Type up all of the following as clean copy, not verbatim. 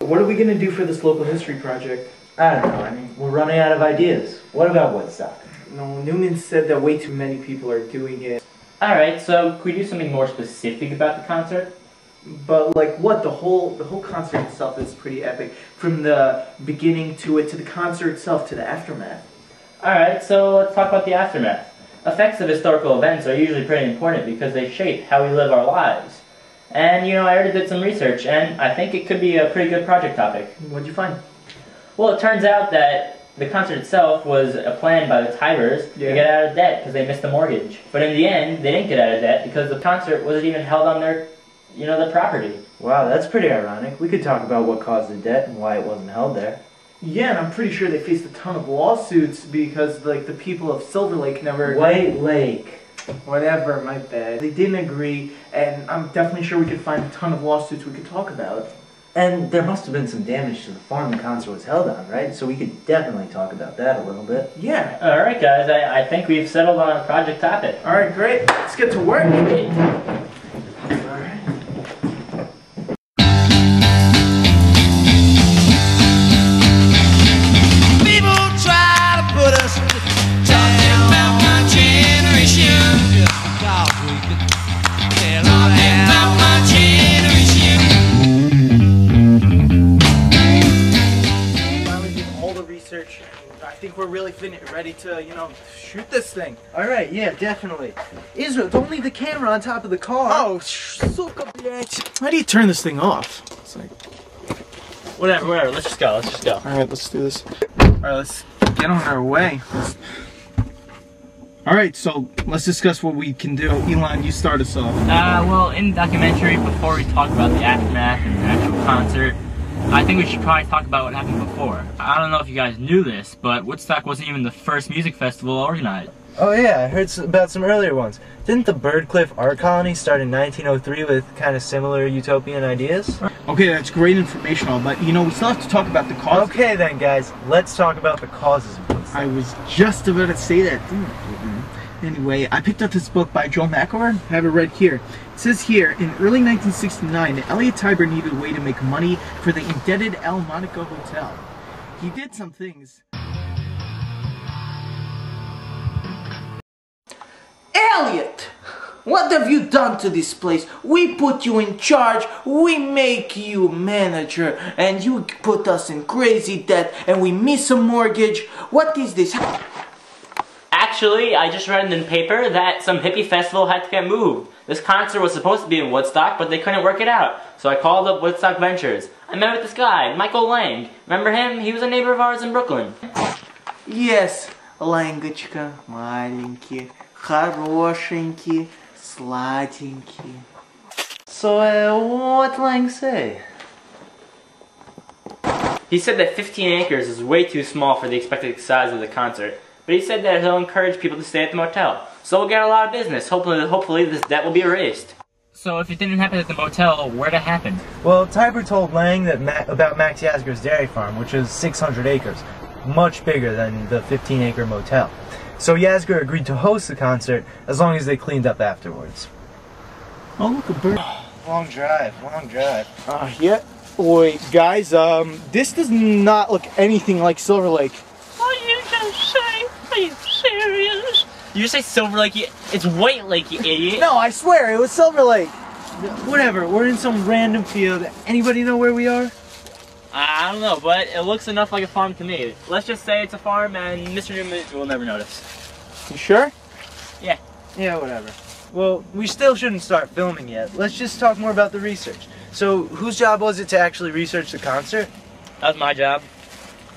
What are we gonna do for this local history project? I don't know, I mean, we're running out of ideas. What about Woodstock? No, Newman said that way too many people are doing it. Alright, so could we do something more specific about the concert? But like what? The whole concert itself is pretty epic. From the beginning to it, to the concert itself, to the aftermath. Alright, so let's talk about the aftermath. Effects of historical events are usually pretty important because they shape how we live our lives. And, I already did some research, and I think it could be a pretty good project topic. What'd you find? Well, it turns out that the concert itself was a plan by the Tybers to get out of debt because they missed the mortgage. But in the end, they didn't get out of debt because the concert wasn't even held on their, their property. Wow, that's pretty ironic. We could talk about what caused the debt and why it wasn't held there. Yeah, and I'm pretty sure they faced a ton of lawsuits because, like, the people of Silver Lake never... White Lake. Whatever, my bad. They didn't agree, and I'm definitely sure we could find a ton of lawsuits we could talk about. And there must have been some damage to the farm the concert was held on, right? So we could definitely talk about that a little bit. Yeah. Alright guys, I think we've settled on a project topic. Alright, great. Let's get to work. I think we're really ready to, shoot this thing. Alright, yeah, definitely. Israel, don't leave the camera on top of the car. Oh, suka bitch. How do you turn this thing off? It's like... Whatever, let's just go. Alright, let's do this. Alright, let's get on our way. Alright, so let's discuss what we can do. Elon, you start us off. Well, in the documentary, before we talk about the aftermath and the actual concert, I think we should probably talk about what happened before. I don't know if you guys knew this, but Woodstock wasn't even the first music festival organized. Oh yeah, I heard about some earlier ones. Didn't the Birdcliff Art Colony start in 1903 with kind of similar utopian ideas? Okay, that's great information, but we still have to talk about the causes. Okay then guys, let's talk about the causes of Woodstock. I was just about to say that. Anyway, I picked up this book by Joe McElroy. I have it right here. It says here, in early 1969, Elliot Tiber needed a way to make money for the indebted El Monaco Hotel. He did some things. Elliot! What have you done to this place? We put you in charge, we make you manager, and you put us in crazy debt, and we miss a mortgage. What is this? Actually, I just read in the paper that some hippie festival had to get moved. This concert was supposed to be in Woodstock, but they couldn't work it out. So I called up Woodstock Ventures. I met with this guy, Michael Lang. Remember him? He was a neighbor of ours in Brooklyn. Yes, Langочка, маленький, хорошенький, сладенький. So, what'd Lang say? He said that 15 acres is way too small for the expected size of the concert. But he said that he'll encourage people to stay at the motel. So we'll get a lot of business. Hopefully this debt will be erased. So if it didn't happen at the motel, where'd it happen? Well, Tiber told Lang that about Max Yasgur's dairy farm, which is 600 acres. Much bigger than the 15-acre motel. So Yasgur agreed to host the concert as long as they cleaned up afterwards. Oh, look, a bird. Long drive. Yeah. Wait, guys, this does not look anything like Silver Lake. What did you just say? Are you serious? You just say Silver Lake, it's White Lake, you idiot. No, I swear, it was Silver Lake. Whatever, we're in some random field. Anybody know where we are? I don't know, but it looks enough like a farm to me. Let's just say it's a farm and Mr. Newman will never notice. You sure? Yeah. Yeah, whatever. Well, we still shouldn't start filming yet. Let's just talk more about the research. So, whose job was it to actually research the concert? That was my job.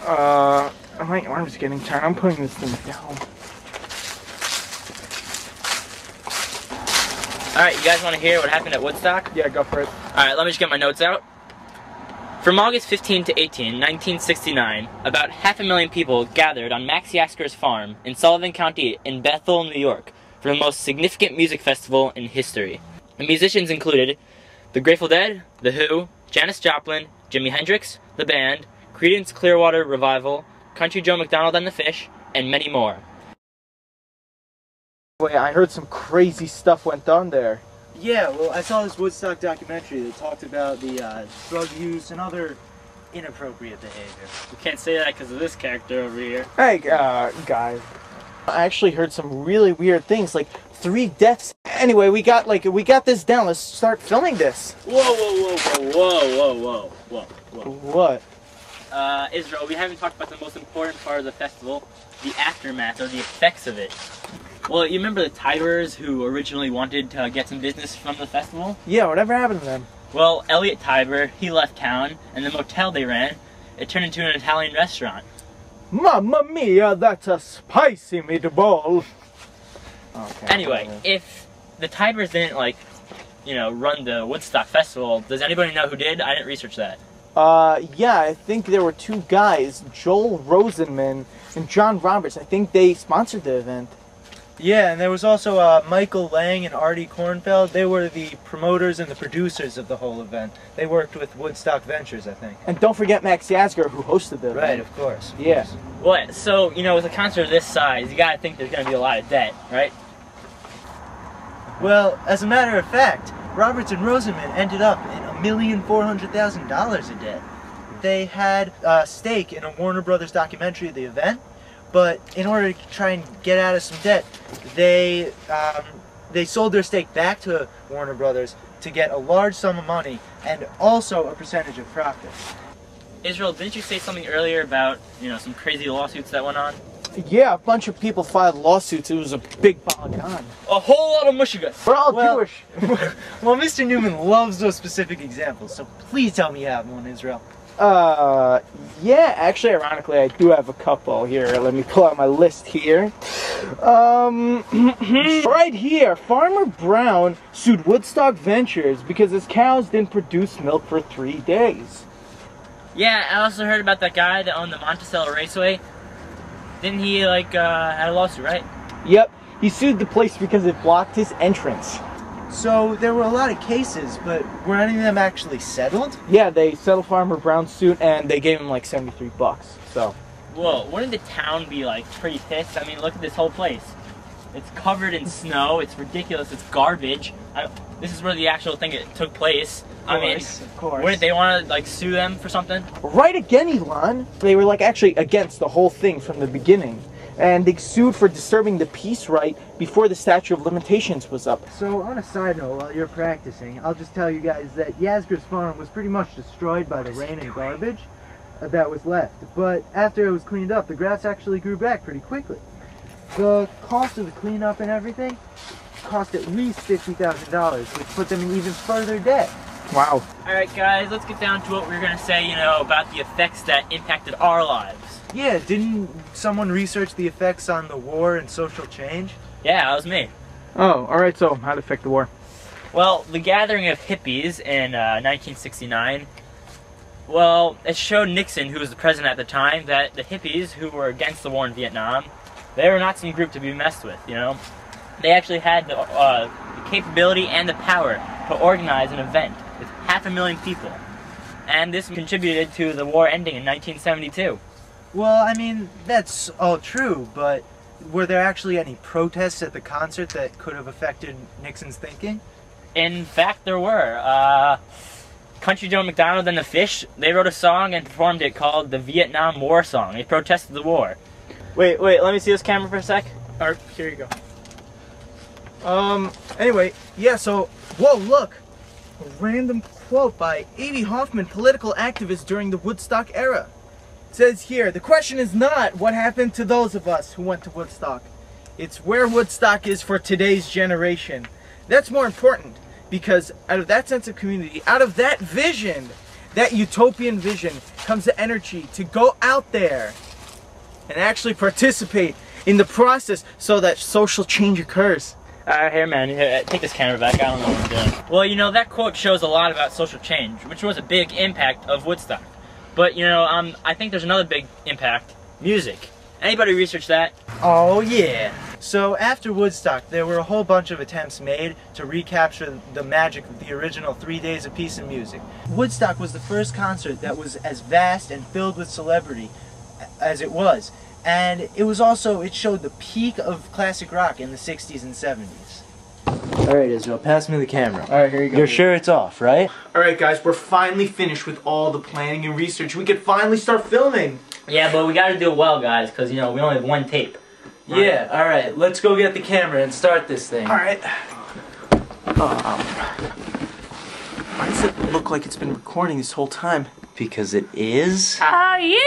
My arm's getting tired. I'm putting this thing down. Alright, you guys want to hear what happened at Woodstock? Yeah, go for it. Alright, let me just get my notes out. From August 15 to 18, 1969, about 500,000 people gathered on Max Yasgur's farm in Sullivan County in Bethel, New York, for the most significant music festival in history. The musicians included the Grateful Dead, The Who, Janis Joplin, Jimi Hendrix, The Band, Creedence Clearwater Revival, Country Joe McDonald and the Fish, and many more. Wait, I heard some crazy stuff went on there. Yeah, well, I saw this Woodstock documentary that talked about the drug use and other inappropriate behavior. We can't say that because of this character over here. Hey, guys. I actually heard some really weird things, like 3 deaths. Anyway, we got this down. Let's start filming this. Whoa. What? Israel, we haven't talked about the most important part of the festival, the aftermath, or the effects of it. Well, you remember the Tybers who originally wanted to get some business from the festival? Yeah, whatever happened to them? Well, Elliot Tiber, he left town, and the motel they ran, it turned into an Italian restaurant. Mamma mia, that's a spicy meatball. Okay. Anyway, if the Tybers didn't, run the Woodstock Festival, does anybody know who did? I didn't research that. Yeah, I think there were 2 guys, Joel Rosenman and John Roberts. I think they sponsored the event. Yeah, and there was also Michael Lang and Artie Kornfeld. They were the promoters and the producers of the whole event. They worked with Woodstock Ventures, I think. And don't forget Max Yasgur, who hosted the event. Right, of course. Yeah. Well, so, with a concert of this size, you gotta think there's gonna be a lot of debt, right? Well, as a matter of fact, Roberts and Rosenman ended up in $1,400,000 in debt. They had a stake in a Warner Brothers documentary of the event, but in order to try and get out of some debt, they sold their stake back to Warner Brothers to get a large sum of money and also a percentage of profits. Israel, didn't you say something earlier about, some crazy lawsuits that went on? Yeah, a bunch of people filed lawsuits. It was a big balagan. A whole lot of mushigas. We're all Jewish. Well, Mr. Newman loves those specific examples, so please tell me you have one, Israel. Yeah, actually, ironically, I do have a couple here. Let me pull out my list here. Right here, Farmer Brown sued Woodstock Ventures because his cows didn't produce milk for 3 days. Yeah, I also heard about that guy that owned the Monticello Raceway. Didn't he, had a lawsuit, right? Yep, he sued the place because it blocked his entrance. So there were a lot of cases, but were any of them actually settled? Yeah, they settled Farmer Brown's suit and they gave him like $73. So. Whoa, wouldn't the town be pretty pissed? I mean, look at this whole place. It's covered in snow. It's ridiculous. It's garbage. This is where the actual thing took place. Of course. Wouldn't they want to sue them for something? Right again, Elon. They were actually against the whole thing from the beginning. And they sued for disturbing the peace right before the statute of limitations was up. So on a side note, while you're practicing, I'll just tell you guys that Yasgur's farm was pretty much destroyed by the rain and garbage that was left. But after it was cleaned up, the grass actually grew back pretty quickly. The cost of the cleanup and everything cost at least $50,000, which put them in even further debt. Wow. Alright guys, let's get down to what we were going to say, about the effects that impacted our lives. Yeah, didn't someone research the effects on the war and social change? Yeah, that was me. Oh, alright, so how'd it affect the war? Well, the gathering of hippies in 1969, well, it showed Nixon, who was the president at the time, that the hippies who were against the war in Vietnam, they were not some group to be messed with, They actually had the capability and the power to organize an event with 500,000 people. And this contributed to the war ending in 1972. Well, I mean, that's all true, but were there actually any protests at the concert that could have affected Nixon's thinking? In fact, there were. Country Joe McDonald and the Fish, they wrote a song and performed it called the Vietnam War Song. They protested the war. Wait, let me see this camera for a sec. Alright, here you go. Anyway, yeah, so, whoa, look! A random quote by A.B. Hoffman, political activist during the Woodstock era. It says here, the question is not what happened to those of us who went to Woodstock. It's where Woodstock is for today's generation. That's more important, because out of that sense of community, out of that vision, that utopian vision, comes the energy to go out there and actually participate in the process so that social change occurs. Here man, take this camera back, I don't know what I'm doing. Well, that quote shows a lot about social change, which was a big impact of Woodstock. But, I think there's another big impact, music. Anybody research that? Oh yeah! So after Woodstock, there were a whole bunch of attempts made to recapture the magic of the original 3 days of peace and music. Woodstock was the first concert that was as vast and filled with celebrity as it was. And it showed the peak of classic rock in the 60s and 70s. Alright, Israel, pass me the camera. Alright, here you go. You're sure it's off, right? Alright guys, we're finally finished with all the planning and research. We could finally start filming. Yeah, but we gotta do it well, guys, because, you know, we only have one tape. Right. Yeah, alright, let's go get the camera and start this thing. Alright. Why does it look like it's been recording this whole time? Because it is? Are you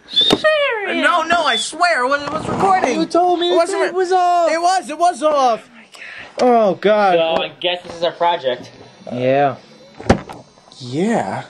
serious? No, I swear, it was recording. You told me it was off. It was off. Oh god. So, I guess this is our project. Yeah. Yeah.